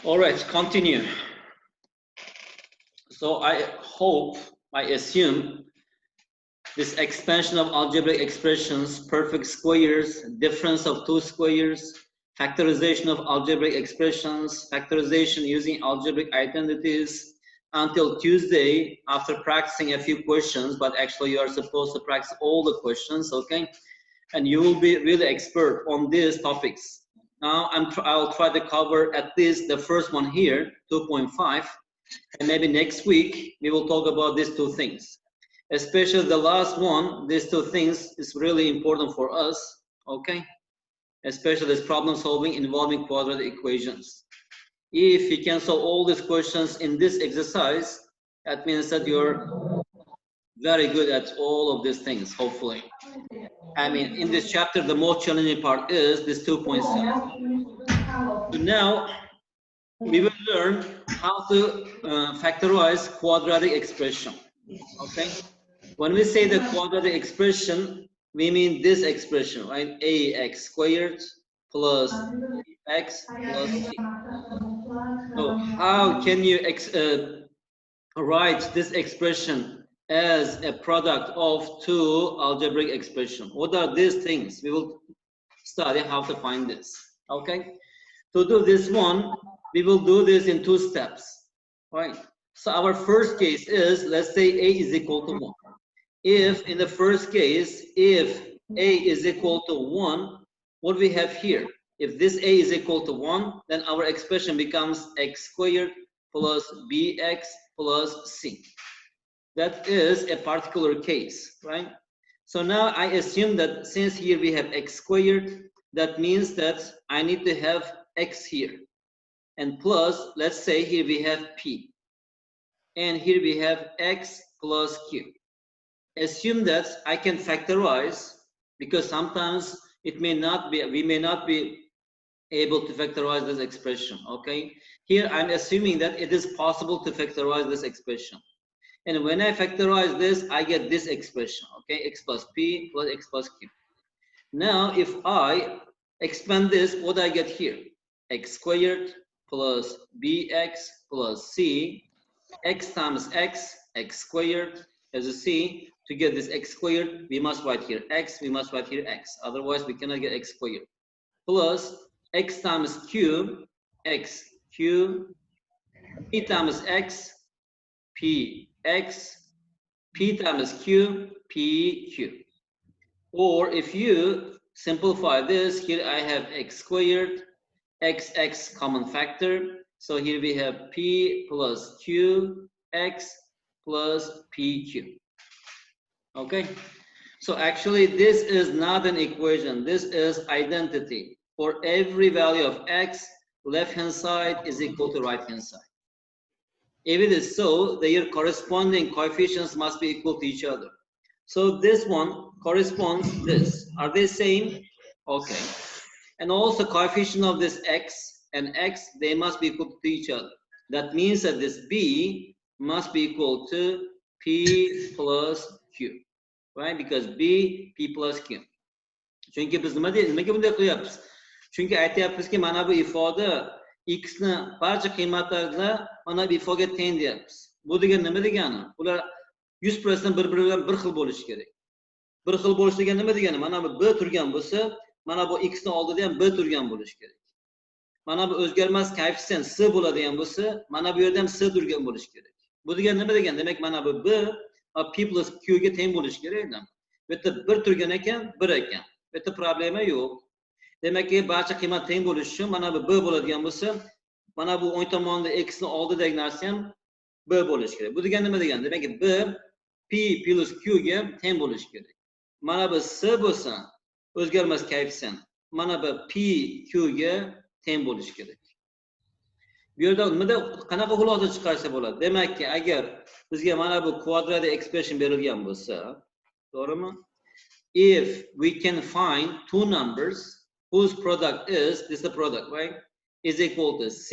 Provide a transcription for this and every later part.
All right, continue. So I hope, I assume, this expansion of algebraic expressions, perfect squares, difference of two squares, factorization of algebraic expressions, factorization using algebraic identities, until Tuesday after practicing a few questions, but actually you are supposed to practice all the questions, okay? And you will be really expert on these topics. Now I'll try to cover at least the first one here, 2.5, and maybe next week we will talk about these two things. Especially the last one, these two things is really important for us, okay? Especially this problem solving involving quadratic equations. If you can solve all these questions in this exercise, that means that you're very good at all of these things, hopefully. I mean, in this chapter, the most challenging part is this 2.7. So now we will learn how to factorize quadratic expression, okay? When we say the quadratic expression, we mean this expression, right? Ax squared plus x plus c. So how can you write this expression as a product of two algebraic expressions? What are these things? We will study how to find this, okay? To do this one, we will do this in two steps, right? So our first case is, let's say a is equal to 1. If in the first case, if a is equal to 1, what we have here? If this a is equal to 1, then our expression becomes x squared plus bx plus c. That is a particular case, right? So now I assume that since here we have x squared, that means that I need to have x here. And plus, let's say here we have p. And here we have x plus q. Assume that I can factorize, because sometimes it may not be, we may not be able to factorize this expression, okay? Here I'm assuming that it is possible to factorize this expression. And when I factorize this, I get this expression, okay? X plus p plus x plus q. Now, if I expand this, what do I get here? X squared plus bx plus c, x times x, x squared, as you see, to get this x squared, we must write here x, we must write here x. Otherwise, we cannot get x squared. Plus x times q, x q, p times x, p x, p times q, p q. Or if you simplify this, here I have x squared, x common factor. So here we have p plus q, x plus pq. Okay, so actually this is not an equation, this is identity. For every value of x, left hand side is equal to right hand side. If it is so, their corresponding coefficients must be equal to each other. So this one corresponds to this. Are they same? Okay. And also coefficient of this x and x, they must be equal to each other. That means that this b must be equal to p plus q, right? Because b, p plus q. Chunki biz nimaga bunday qilyapmiz? Chunki aytyapmizki, mana bu ifoda x ni barcha qiymatlarda mana bu ifodaga teng deyapmiz. Bu degani nima degani? Ular 100% bir-biri bilan bir xil bo'lishi kerak. Bir xil bo'lish degani nima degani? Mana bu b turgan bo'lsa, mana bu x ni oldida ham b turgan bo'lishi kerak. Mana bu o'zgarmas koeffitsient s bo'ladigan bo'lsa, mana bu yerda ham s turgan bo'lishi kerak. Bu degani nima degani? Demak, mana bu b p plus q ga teng bo'lishi kerak. Bu yerda 1 turgan ekan, 1 ekan. Bu yerda problema yo'q. Demakki, barcha qiymat teng bo'lishi uchun mana bu b bo'ladigan bo'lsa, mana bu o'ng tomonda x ni oldidagi narsa ham b bo'lishi kerak. Bu degani nima degani? Demakki, b p plus q ga teng bo'lishi kerak. Mana bu s bo'lsa, o'zgarmas koeffitsient. Mana bu p q ga teng bo'lishi kerak. Bu yerda nimada qanaqa xulosa chiqarsa bo'ladi? Demakki, agar bizga mana bu quadratic expression berilgan bo'lsa, to'g'rimi? If we can find two numbers whose product is, this is the product, right? Is equal to c,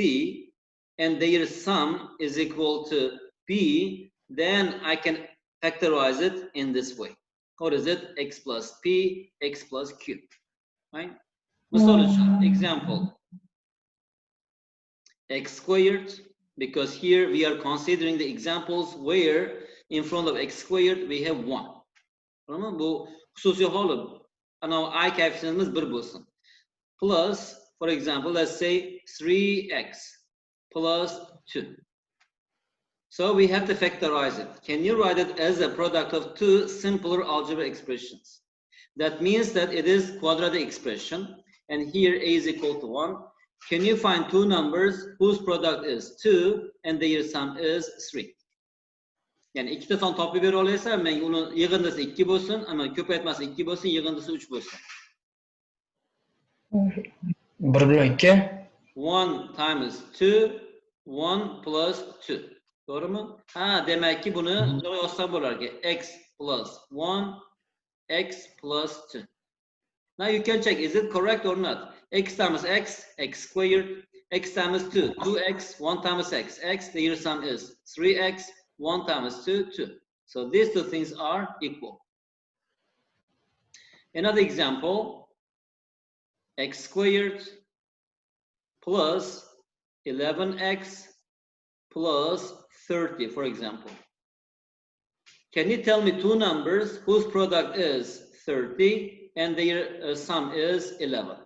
and their sum is equal to p, then I can factorize it in this way. What is it? X plus p, x plus q, right? Example. x squared, because here we are considering the examples where in front of x squared we have 1. Tamam, bu xususiy holat. Ana I coefficientimiz 1 bo'lsin. Plus, for example, let's say 3x plus 2. So we have to factorize it. Can you write it as a product of two simpler algebraic expressions? That means that it is quadratic expression, and here a is equal to 1. Can you find two numbers whose product is 2 and their sum is 3? Yani ikkita son topib bera olasizlar, men uni yig'indisi 2 bo'lsin, ama ko'paytmasi 2 bo'lsin, yig'indisi 3 bo'lsin. 1 bilan 2. 1 times 2, 1 plus 2. To'g'rimi? Ha, demakki buni yozsam bo'larki x plus 1, x plus 2. Now you can check, is it correct or not? X times x, x squared. X times 2, 2x, 1 times x, their sum is 3x, 1 times 2, 2. So these two things are equal. Another example, x squared plus 11x plus 30, for example. Can you tell me two numbers whose product is 30 and their sum is 11?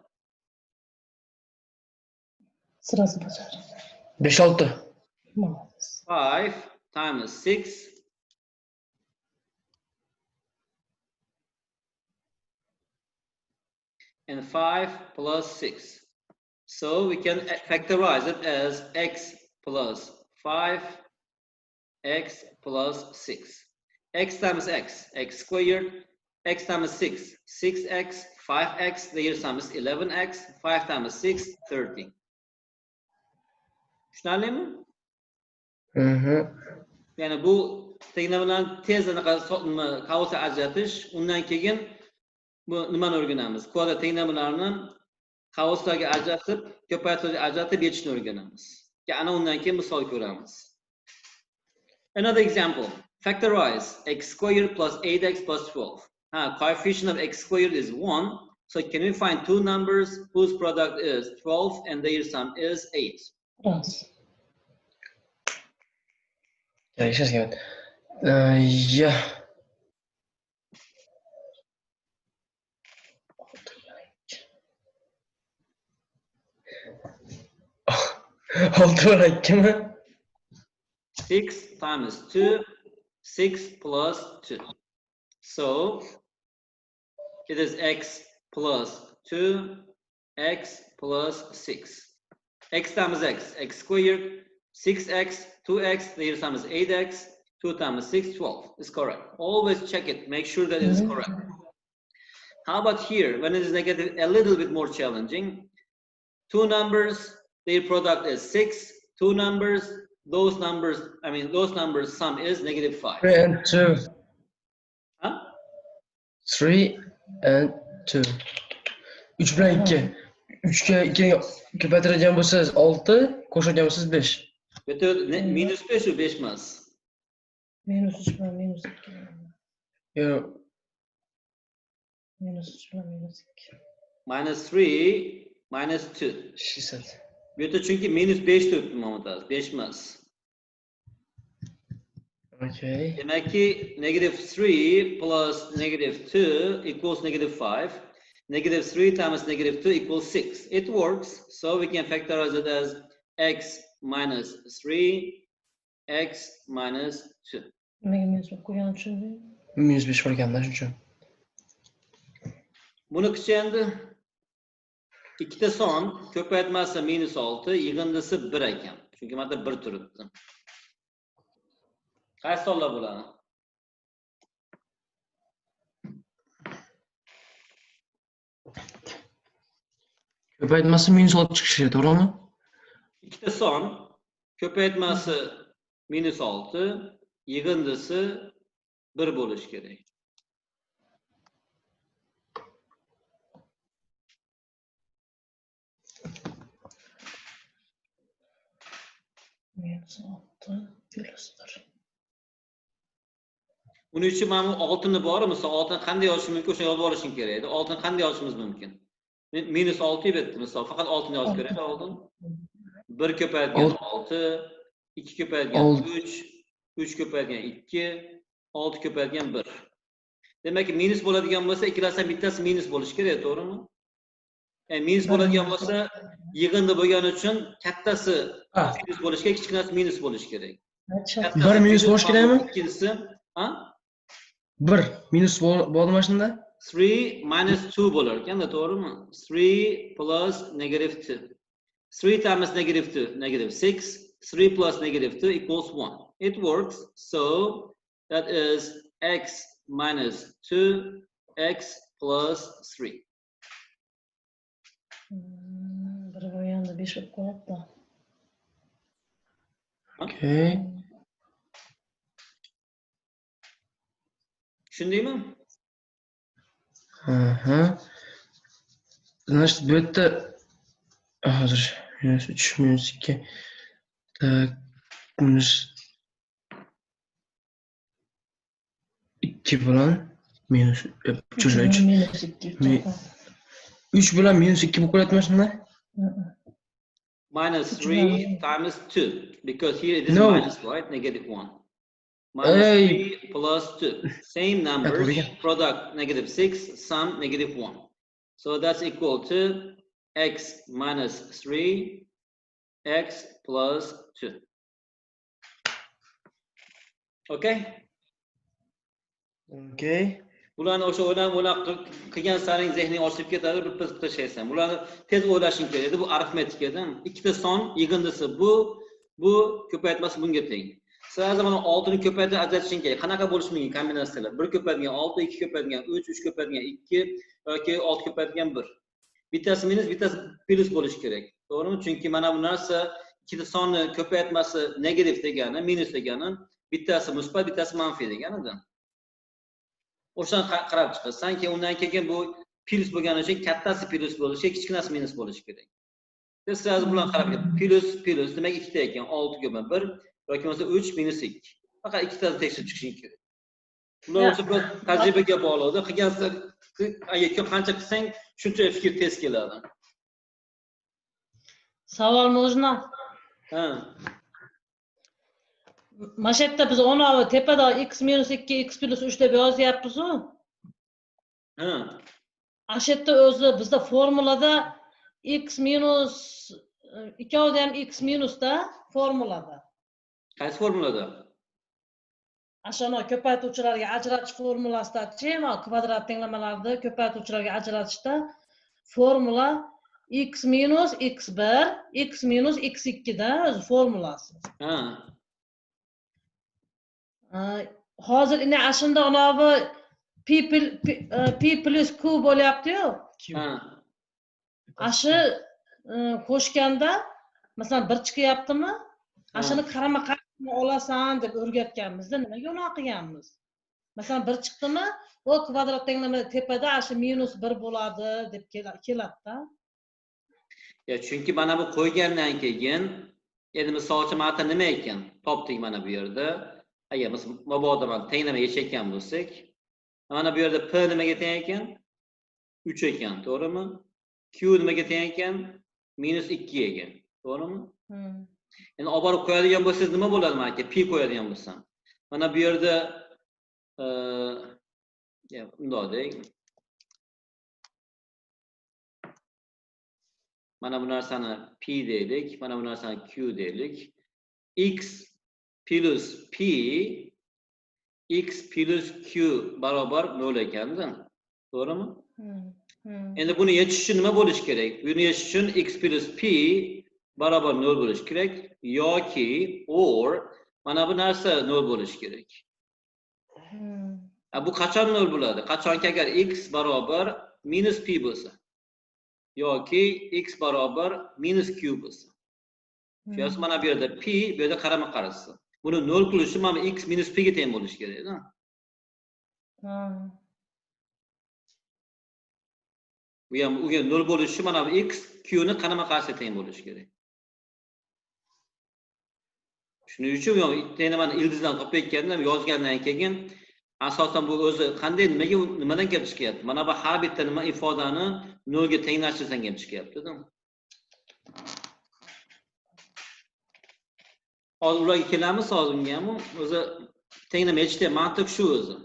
Sırası başar. 5-6. 5 times 6 and 5 plus 6. So we can factorize it as x plus 5, x plus 6. X times x, x squared. X times 6, 6x, 5x, their sum is 11x, 5 times 6, 30. Tushunarlimi? Yani bu tegna bilan tez qavsa ajratish, undan keyin bu nimani o'rganamiz? Kvadrat tegnalarni qavslarga ajratib, ko'paytirishga ajratib yechishni o'rganamiz. Ana undan keyin misol ko'ramiz. Another example, factorize x squared plus 8x plus 12. Coefficient of x squared is 1. So can we find two numbers whose product is 12 and their sum is 8? Biraz. Yeah. Yeah. Altı 2 mi? 6 times 2, 6 plus 2. So it is x plus 2, x plus 6. X times x, x squared, 6x, 2x, their sum is 8x, 2 times 6, 12. Is correct. Always check it, make sure that it is correct. How about here, when it is negative, a little bit more challenging. Two numbers, their product is 6. Two numbers, those numbers sum is negative 5. 3 and 2. Huh? 3 and 2. 3 bilan 2. 3'ga 2 ko'paytiradigan bo'lsangiz 6, qo'shadigan bo'lsangiz 5. Minus 5 u 5 emas. Minus 3 bilan minus 2. Yo'q. Minus 3 bilan minus 2. Minus 3, minus 2. She said. Bu yerda chunki minus 5 turibdi Mamotaz, 5 emas. Okay. Demakki negative 3 plus negative 2 equals negative 5. Negative 3 times negative 2 equals 6. It works, so we can factorize it as x minus 3, x minus 2. Nimaga minus qo'yganim tushunding? Minus 5 qo'yganman shuncha. Buni kichindi. Ikkita son ko'paytmasi minus 6, yig'indisi 1 ekan. Chunki mana 1 turibdi. Qaysi sonlar bo'ladi? Ko'paytmasi minus 6 chiqishi, to'g'rimi? Ikkita son ko'paytmasi minus 6, yig'indisi 1 bo'lishi kerak. Minus 6 plusdir. Buning uchun mana bu oltinni bor, misol oltin qanday yozish mumkin, o'shani yozib olishing kerak edi. Oltin qanday yozishimiz mumkin? Men minus 6 deb aytdim, misol faqat oltinni yozib kerak oldin. 1 ko'paytirgan 6, 2 ko'paytirgan 3, 3 ko'paytirgan 2, 6 ko'paytirgan 1. Demak, minus bo'ladigan bo'lsa, ikkalasidan bittasi minus bo'lishi kerak, to'g'rimi? Minus bo'ladigan bo'lsa, yig'indi bo'lgani uchun kattasi minus bo'lishi kerak, kichkinasi minus bo'lishi kerak. Bir minus bo'lishi kerakmi? Ikkinchisi, ha? 1 minus bo'ldimi shunda? 3 minus 2 bo'lar ekanda, to'g'rimi? 3 plus negative 2. 3 times negative 2, negative 6. 3 plus negative 2 equals 1. It works. So that is x minus 2, x plus 3. Bir bo'yanda 5 bo'lib qoladi. Okay. Tushundingmi? Значит, bu yerda hozir minus 3 minus 2 tak minus 2 bilan minus 3 minus 2. 3 bilan minus 2 bo'lib qolyaptimi shunda? Minus 3 times 2 because here it is minus, right? Negative 1. Minus 3 plus 2. Same numbers, product negative 6, sum negative 1. So that's equal to x minus 3, x plus 2. Okay? Okay. Bularni o'sha o'ylab qilgan saring zehning ochilib ketadi, bir tashlaysan. Bularni tez o'ylashing kerak. Bu arifmetikada ikkita son yig'indisi bu ko'paytmasi bunga teng. Sirasi mana 6 ni ko'paytirib ajratishing kerak. Qanaqa bo'lishi mumkin kombinatsiyalar? 1 ko'paytirgan 6, 2 ko'paytirgan 3, 3 ko'paytirgan 2 yoki 6 ko'paytirgan 1. Bittasi minus, bittasi plus bo'lishi kerak. To'g'rimi? Chunki mana bu narsa ikkita sonni ko'paytmasi negativ degani, minus degani, bittasi musbat, bittasi manfiy deganidir. O'shan qarab chiqasanki, undan keyin bu plus bo'lgani uchun kattasi plus bo'lishi, kichkinasi minus bo'lishi kerak. Siz sirasi bilan qarab plus demak ikkita ekan, 6 ko'ma 1 yoki bo'lmasa 3 minus 2. Faqat ikkitasini tekshirib chiqishing kerak. Bular o'sha bir tajribaga bog'liqdir. Qilgansa agar qancha qilsang, shuncha fikr tez keladi. Savol можно? Ha. Mana shu yerda biz ona tepada x minus 2, x plus 3 deb yozyapmiz-ku. Ha. Ana shu yerda o'zi bizda formulada x minus ikkovida ham x minusda formulada. Qaysi formulada? Ashana ko'paytuvchilarga ajratish formulasida-chi, kvadrat tenglamalarni ko'paytuvchilarga ajratishda formula x minus x1, x minus x2 da o'zi formulasi. Ha. Hozir ina ashunda unavi p plus q bo'lyapti-yu. Ha. Ashi qo'shganda, masalan, bir chiqyaptimi? Ashini qarama-qarshi olasan deb o'rgatganmizda, nimaga unaqa qilganmiz? Masalan, bir chiqdimi, o kvadrat tenglamada tepada ashi minus 1 bo'ladi deb keladi-da. Ya chunki mana bu qo'ygandan keyin, endi misol uchun mana nima ekan? Topdik mana bu yerda. Agar biz mabodo mana tenglama yechayotgan bo'lsak, mana bu yerda p nimaga teng ekan? 3 ekan, to'g'rimi? Q nimaga teng ekan? Minus 2 ekan, to'g'rimi? Endi olib borib qo'yadigan bo'lsangiz nima bo'ladi menga? P qo'yadigan bo'lsam. Mana bu yerda undodek. Mana bu narsani P deylik, mana bu narsani Q deylik. X plus P, X plus Q barobar 0 ekanda. To'g'rimi? Endi buni yechish uchun nima bo'lish kerak? Buni yechish uchun X plus P barobar 0 bo'lish kerak yoki mana bu narsa 0 bo'lish kerak. Bu qachon 0 bo'ladi? Qachonki agar X barobar minus P bo'lsa yoki X barobar minus Q bo'lsa. Shu mana bu yerda P, bu yerda qarama-qarshi. Buni 0 qilish uchun mana X minus P ga teng bo'lish kerak-da. Bu ham 0 bo'lish uchun mana bu X Q ni qarama-qarshi teng bo'lish kerak. Shuning uchun mana ildizdan topayotganda yozgandan keyin asosan bu o'zi qanday nimadan kelib chiqyapti? Mana bu har bitta nima ifodani 0 ga tenglashtirsan kelib chiqyapti-da. Hozir ularga kelamiz hozirga ham. O'zi tenglama eshitdi, mantiq shu o'zi.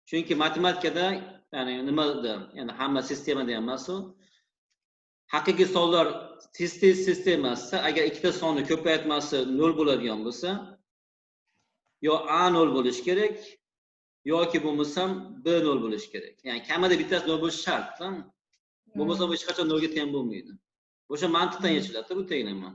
Chunki matematikada, ya'ni nimada, ya'ni hamma sistemada ham emas u. Haqiqiy sonlar tez sistemasi agar ikkita sonni ko'paytmasi 0 bo'ladigan bo'lsa, yo A 0 bo'lishi kerak, yoki bo'lmasam B 0 bo'lishi kerak. Ya'ni kamida bittasi 0 bo'lishi shart. Bo'lmasa hech qachon 0 ga teng bo'lmaydi. O'sha mantiqdan yechiladi bu tenglama.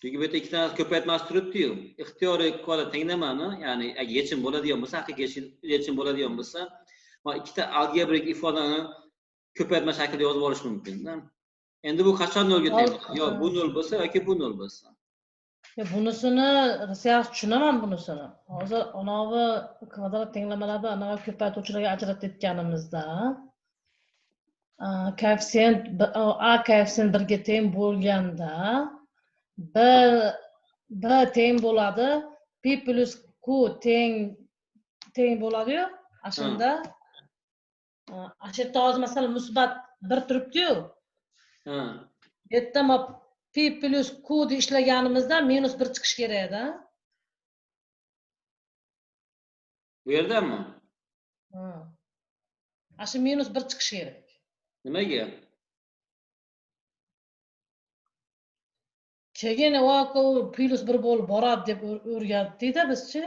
Chunki bu yerda ikkita narsa ko'paytmasi turibdi-yu. Ixtiyoriy ko'la tenglamani, ya'ni agar yechim bo'ladigan bo'lsa, haqiqiy yechim bo'ladigan bo'lsa, va ikkita algebrik ifodani ko'paytma shaklida yozib olish mumkin-da. Endi bu qachon 0 ga teng bo'ladi? Yo bu 0 bo'lsa yoki bu 0 bo'lsa. Bunisini rossiyasi tushunaman bunisini. Hozir anavi kvadrat tenglamalarda anavi ko'paytuvchilarga ajratib aytganimizda koeffitsient A koeffitsient 1 ga teng bo'lganda B teng bo'ladi, P plus Q teng bo'ladi-yu. Ashunda shu yerda hozir masalan musbat 1 turibdi-yu. Bu yerda P plus Q ni ishlaganimizda minus 1 chiqish kerak-da. Bu yerdami? Shu minus 1 chiqish kerak. Nimaga? Keyin u plus 1 bo'lib boradi deb o'rgatdik-da bizchi.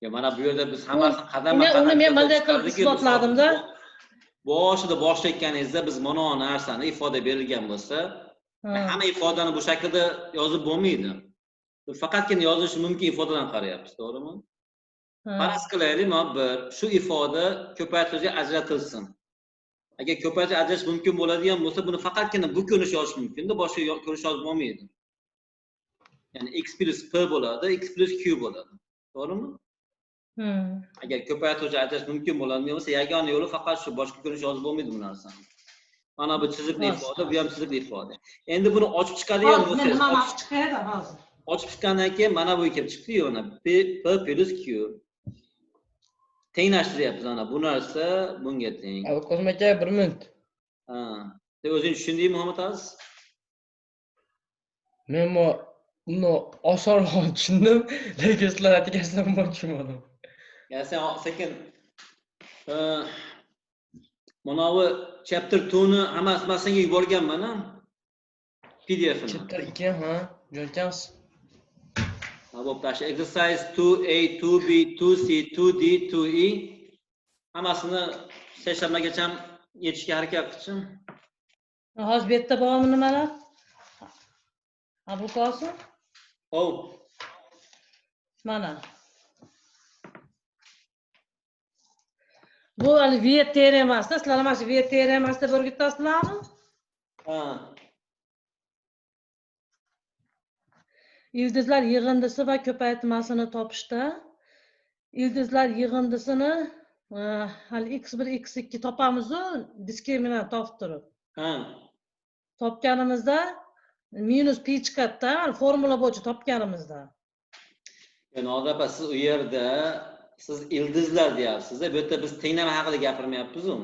Ya mana bu yerda biz hammasini qadam-qadam uni men bunday qilib isbotladim-da. Boshida boshlayotganingizda biz mana bu narsani ifoda berilgan bo'lsa, hamma ifodani bu shaklda yozib bo'lmaydi. Faqatgina yozish mumkin ifodadan qarayapmiz, to'g'rimi? Faraz qilaylik, shu ifoda ko'paytiruvga ajratilsin. Agar ko'paytirish ajratish mumkin bo'ladigan bo'lsa, buni faqatgina bu ko'rinish yozish mumkin-da, boshqa ko'rinish yozib bo'lmaydi. Ya'ni x plus p bo'ladi, x plus q bo'ladi. To'g'rimi? Agar ko'paytiruvchi ajratish mumkin bo'ladigan bo'lsa, yagona yo'li faqat shu, boshqa ko'rinish yozib bo'lmaydi bu narsani. Mana bu chiziqli ifoda, bu ham chiziqli ifoda. Endi buni ochib chiqadigan bo'lsangiz, nima ochib chiqadi hozir? Ochib chiqqandan keyin mana bu kelib chiqdi-yu, mana p plus q. Tenglashtiryapmiz ana bu narsa bunga teng. Kozim aka 1 minut. Sen o'zing tushundingmi, M.Aziz? Men uni osonroq tushundim, lekin sizlar aytganingizdan men tushunmadim. Ya sen sekin mana bu chapter 2 ni hammasiga yuborganman-a. PDF-ni. Chapter 2 jo'natamiz. Bo'p, tash exercise 2A, 2B, 2C, 2D, 2E hammasini seshanbagacha yetishga harakat qilsin. Hozir bu yerda bormi nimalar? Bu qolsin? Mana. Bu hali V teoremasida, sizlar mana shu V teoremasida o'rgatasizlarmi? Ildizlar yig'indisi va ko'paytmasini topishda ildizlar yig'indisini hali x1 x2 topamiz-ku, diskriminant topib turib. Topganimizda minus p chiqadi-da, formula bo'yicha topganimizda. Yani opa, siz u yerda siz ildizlar deyapsiz-da, bu yerda biz tenglama haqida gapirmayapmiz-ku.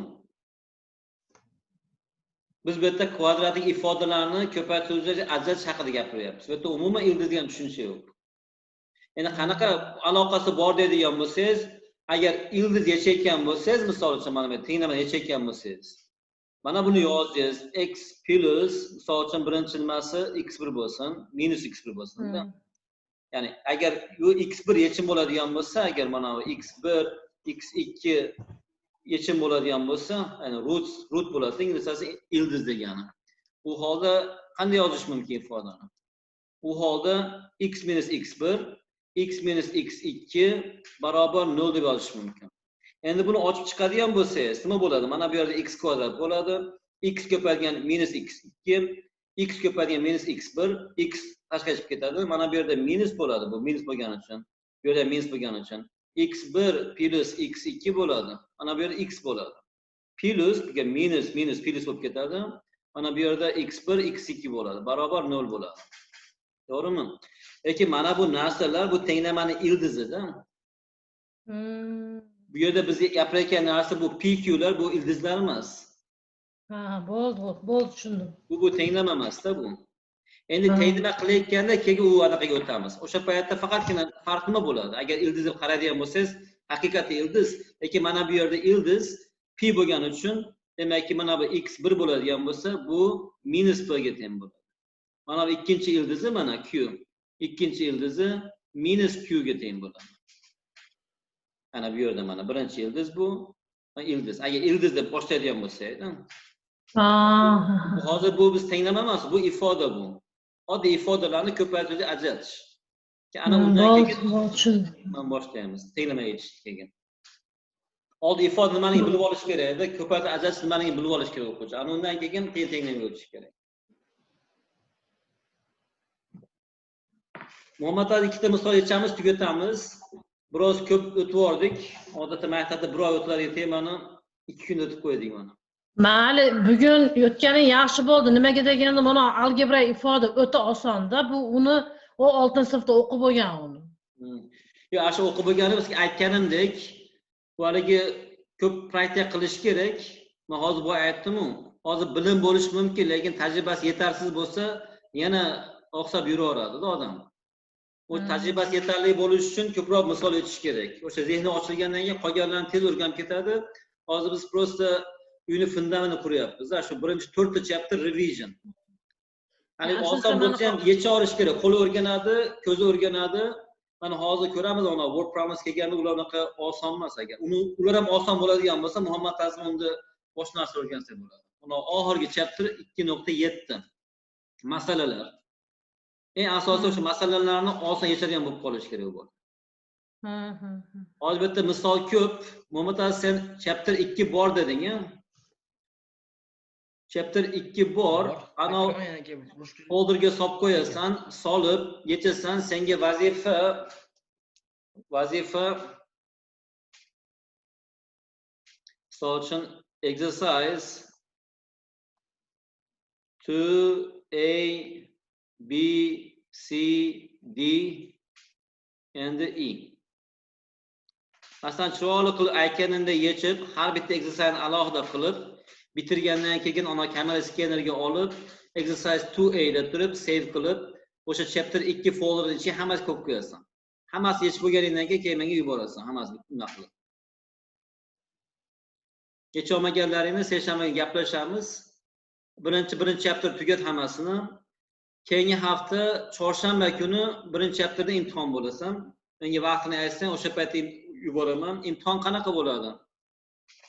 Biz bu yerda kvadratik ifodalarni ko'paytiruvchi ajratish haqida gapiryapmiz. Bu yerda umuman ildiz degan tushuncha yo'q. Endi qanaqa aloqasi bor deydigan bo'lsangiz, agar ildiz yechayotgan bo'lsangiz, misol uchun mana bu tenglama yechayotgan bo'lsangiz, mana buni yozdingiz, x plus misol uchun birinchi nimasi x1 bo'lsin, minus x1 bo'lsin-da. Ya'ni agar bu x1 yechim bo'ladigan bo'lsa, agar mana bu x1, x2 yechim bo'ladigan bo'lsa, ya'ni root bo'ladi, inglizchasi ildiz degani. Bu holda qanday yozish mumkin ifodani? Bu holda x minus x1, x minus x2 barobar 0 deb yozish mumkin. Endi buni ochib chiqadigan bo'lsangiz, nima bo'ladi? Mana bu yerda x kvadrat bo'ladi, x ko'paygan minus x2, x ko'paygan minus x1, x tashqariga chiqib ketadi. Mana bu yerda minus bo'ladi, bu minus bo'lgani uchun. Bu yerda minus bo'lgani uchun. x1 plus x2 bo'ladi. Mana bu yerda x bo'ladi. Plus degan minus plus bo'lib ketadi. Mana bu yerda x1 x2 bo'ladi. Barobar 0 bo'ladi. To'g'rimi? Lekin mana bu narsalar bu tenglamani ildizida. Bu yerda biz gapirayotgan narsa bu PQlar, bu ildizlar emas. Ha, bo'ldi, tushundim. Bu tenglama emasda bu. Endi tenglama qilayotganda keyin u anaqaga o'tamiz. O'sha paytda faqatgina farq nima bo'ladi? Agar ildiz deb qaraydigan bo'lsangiz, haqiqatda ildiz, lekin mana bu yerda ildiz p bo'lgani uchun, demakki mana bu x 1 bo'ladigan bo'lsa, bu minus p ga teng bo'ladi. Mana bu ikkinchi ildizi mana q. Ikkinchi ildizi minus q ga teng bo'ladi. Ana bu yerda mana birinchi ildiz bu ildiz. Agar ildiz deb boshlaydigan bo'lsangiz, hozir bu biz tenglama emas, bu ifoda bu. Oddiy ifodalarni ko'paytirib ajratish. Ana undan keyin men boshlaymiz. Tenglamaga yetishdik keyin. Oddiy ifoda nimaligini bilib olish kerak edi, ko'paytirib ajratish nimaligini bilib olish kerak o'quvchi. Ana undan keyin tenglamaga o'tish kerak. Muhammad ikkita misol yechamiz, tugatamiz. Biroz ko'p o'tib oldik. Odatda maktabda bir oy o'tiladigan temani 2 kun o'tib qo'ydik mana. Mayli, bugun o'tganing yaxshi bo'ldi. Nimaga deganda mana algebra ifoda o'ta osonda. Bu uni o 6-sinfda o'qib bo'lgan uni. Yo'q, asha o'qib bo'lgani bizga aytganimdek, bu haligi ko'p praktika qilish kerak. Men hozir bu aytdim-ku. Hozir bilim bo'lish mumkin, lekin tajribasi yetarsiz bo'lsa, yana oqsab yuraveradi odam. O tajribasi yetarli bo'lish uchun ko'proq misol aytish kerak. O'sha zehni ochilgandan keyin qolganlarni tez o'rganib ketadi. Hozir biz prosta uyni fundamentini quryapmiz. Shu birinchi 4ta chapter revision. Hani oson bo'lsa ham yecha olish kerak. Qo'li o'rganadi, ko'zi o'rganadi. Mana hozir ko'ramiz ona word promise kelganda ular unaqa oson emas ekan. Ular ham oson bo'ladigan bo'lsa, Muhammad Azim unda boshqa narsa o'rgansa bo'ladi. Mana oxirgi chapter 2.7 masalalar. Eng asosiy o'sha masalalarni oson yechadigan bo'lib qolish kerak bo'ladi. Albatta misol ko'p. Muhammad Aziz sen chapter 2 bor deding-a? Chapter 2 bor. Ana folderga solib qo'yasan, solib yechasan, senga vazifa misol uchun exercise 2A B, C, D, and E. Masalan, chiroyli qilib aytganimda yechib, har bitta exercise'ni alohida qilib, bitirgandan keyin ona kamera skeneriga olib, exercise 2A deb turib, save qilib, o'sha chapter 2 folderning ichiga hammasi qo'yib qo'yasan. Hammasi yechib bo'lganingdan keyin menga yuborasan, hammasi bunday qilib. Yecha olmaganlaringni seshanbaga gaplashamiz. Birinchi chapter tugat hammasini. Keyingi hafta chorshanba kuni birinchi chapterda imtihon bo'lasan. Menga vaqtini aytsang, o'sha paytda yuboraman. Imtihon qanaqa bo'ladi?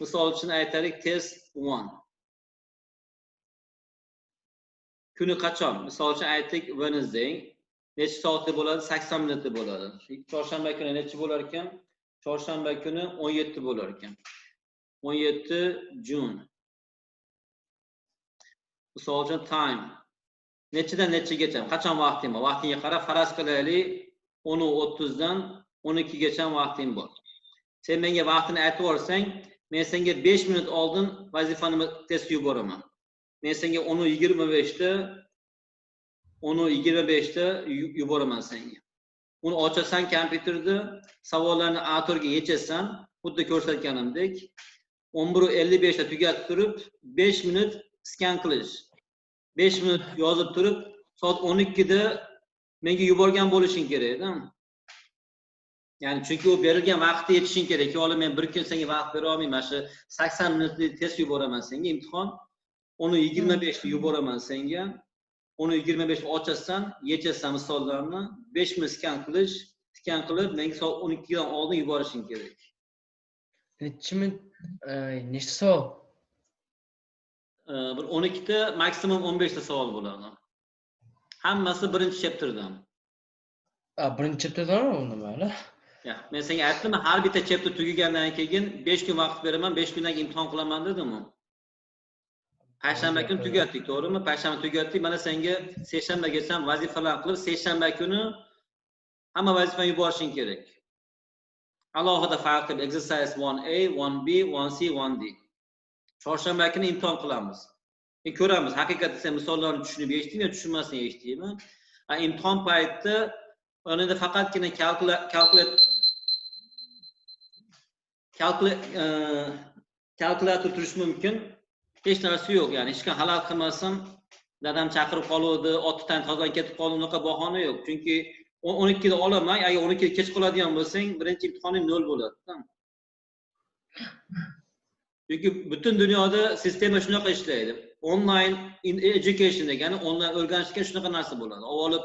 Misol uchun aytaylik, test 1. Kuni qachon? Misol uchun aytdik Wednesday. Necha soatda bo'ladi? 80 minutda bo'ladi. Chorshanba kuni necha bo'lar ekan? Chorshanba kuni 17 bo'lar ekan. 17 June. Misol uchun time. Nechidan nechagacha? Qachon vaqting bor? Vaqtingga qarab, faraz qilaylik, 10:30 dan 12 gacha vaqting bor. Sen menga vaqtini aytib yuborsang, men senga 5 minut oldin vazifani test yuboraman. Men senga 10:25da yuboraman senga. Uni ochasan kompyuterda, savollarni autorga yechasan, xuddi ko'rsatganimdek, 11:55 da tugatib turib, 5 minut skan qilish. 5 minut yozib turib, soat 12 da menga yuborgan bo'lishing kerak-da. Ya'ni chunki u berilgan vaqtda yetishing kerak. Yo'li men bir kun senga vaqt bera olmayman. Shu 80 minutlik test yuboraman senga imtihon. 10:25 da yuboraman senga. 10:25 ochasan, yechasan misollarni, 5 minut skan qilib, menga soat 12 dan oldin yuborishing kerak. Necha minut, nechta savol? Bir 12 ta, maksimum 15 ta savol bo'ladi. Hammasi birinchi chapterdan. Birinchi chapterdanmi unda mayli? Ya, men senga aytdim, har bitta chapter tugagandan keyin 5 kun vaqt beraman, 5 kundan keyin imtihon qilaman dedim-ku. Payshanba kuni tugatdik, to'g'rimi? Payshanba tugatdik. Mana senga seshanbagacha vazifalar qilib, seshanba kuni hamma vazifani yuborishing kerak. Alohida farq qilib exercise 1A, 1B, 1C, 1D. Chorshanba kuni imtihon qilamiz. Ko'ramiz, haqiqatda sen misollarni tushunib eshitdingmi, tushunmasdan eshitdingmi? Imtihon paytida onda faqatgina kalkulator turish mumkin. hech narsa yo'q, ya'ni hech kim halol qilmasam, dadam chaqirib qoluvdi, 6 tani tozan ketib qoldi, unaqa bahona yo'q. Chunki 12 da olaman, agar 12 da kech qoladigan bo'lsang, birinchi imtihonning 0 bo'ladi. Chunki butun dunyoda sistema shunaqa ishlaydi. Online education degani onlayn o'rganishga shunaqa narsa bo'ladi. Olib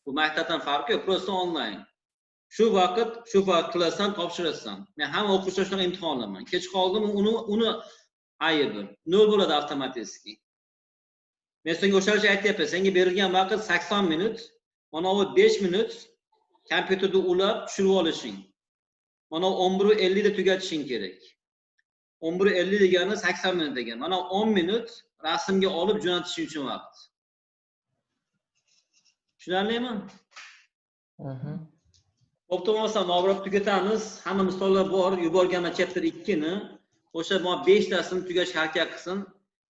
bu maktabdan farqi yo'q, prosta onlayn. Shu vaqt qilasan, topshirasan. Men hamma o'quvchilar shunaqa imtihon olaman. Kech qoldim, uni aybi 0 bo'ladi avtomatik. Men senga o'shacha aytyapman, senga berilgan vaqt 80 minut, mana bu 5 minut kompyuterda ulab tushirib olishing. Mana 11:50 da tugatishing kerak. 11:50 degani 80 minut degani. Mana 10 minut rasmga olib jo'natishing uchun vaqt. Tushunarlimi? Bo'pti, bo'lmasa novrab tugatamiz. Hamma misollar bor. Yuborganman chapter 2 ni. O'sha 5 tasini tugash harakat qilsin.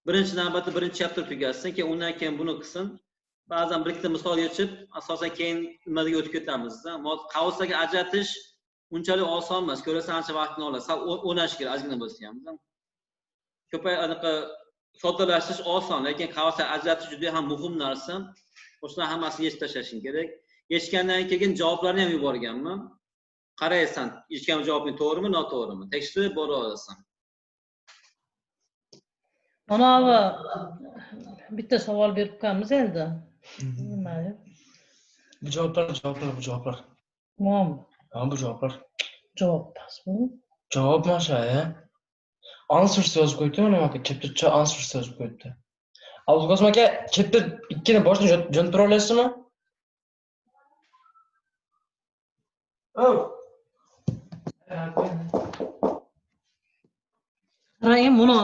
Birinchi navbatda birinchi chapter tugatsin, keyin undan keyin buni qilsin. Ba'zan bir ikkita misol yechib, asosan keyin nimaga o'tib ketamiz-da. Qavslarga ajratish unchalik oson emas. Ko'rasan ancha vaqtni oladi. Sal o'rnash kerak, ozgina bo'lsa ham. Ko'pay anaqa soddalashtirish oson, lekin qavslar ajratish juda ham muhim narsa. O'shalar hammasini yechib tashlashing kerak. Yechgandan keyin javoblarni ham yuborganman. Qaraysan, yechgan javobing to'g'rimi, noto'g'rimi? Tekshirib bora olasan. Mana bu bitta savol berib qo'yamiz endi. Mayli. Bu javoblar. Tamam. Ha, bu javoblar. Javob pas bu. Javob masha ya. Answers yozib qo'ydi, mana bu chapter answers yozib qo'ydi. Abdulqosim aka, chapter 2 ni boshdan jo'ntira olasizmi? Qarang, buni